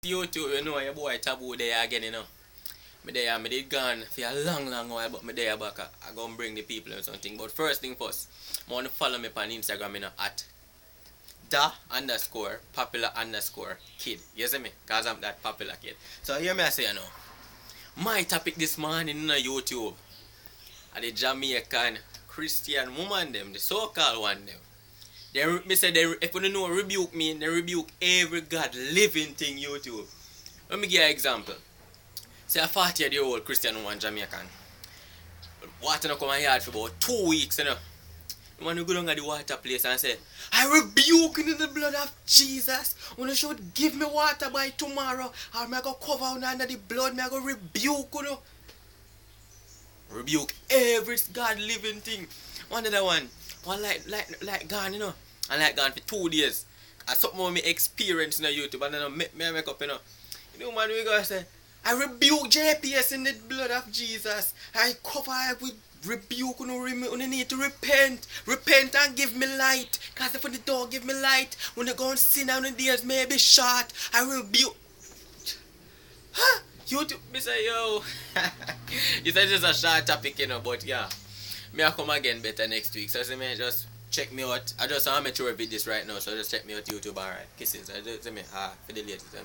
YouTube, you know, your boy Taboo there again, you know. Me did gone for a long while, but me there back. I gonna bring the people and something. But first thing first, I want to follow me on Instagram, you know, at the_popular_kid. You see me? Cause I'm that popular kid. So hear me I say, you know, my topic this morning on YouTube are the Jamaican Christian woman them, the so-called one them. Me say if you don't know rebuke me, they rebuke every God living thing YouTube. Let me give you an example. Say a 40-year-old Christian woman Jamaican. Water no come in yard for about 2 weeks, you know. The man who go down at the water place and say, I rebuke you in the blood of Jesus. When you should give me water by tomorrow, or I go cover under the blood, I go rebuke you. Rebuke every God living thing. One other one like gone, you know. And like gone for 2 days. And something more me experience in YouTube and then I make up, you know. You know man, we go say, I rebuke JPS in the blood of Jesus. I cover with rebuke, you need to repent. Repent and give me light. Because if the door give me light, when they go and sin down the days may be short. I rebuke. Huh? YouTube, me say, yo. It's just a short topic, you know, but yeah. Me I come again better next week. So see me, just check me out. I just amateur with this right now, so just check me out YouTube, alright. Kisses. I just see me for the latest.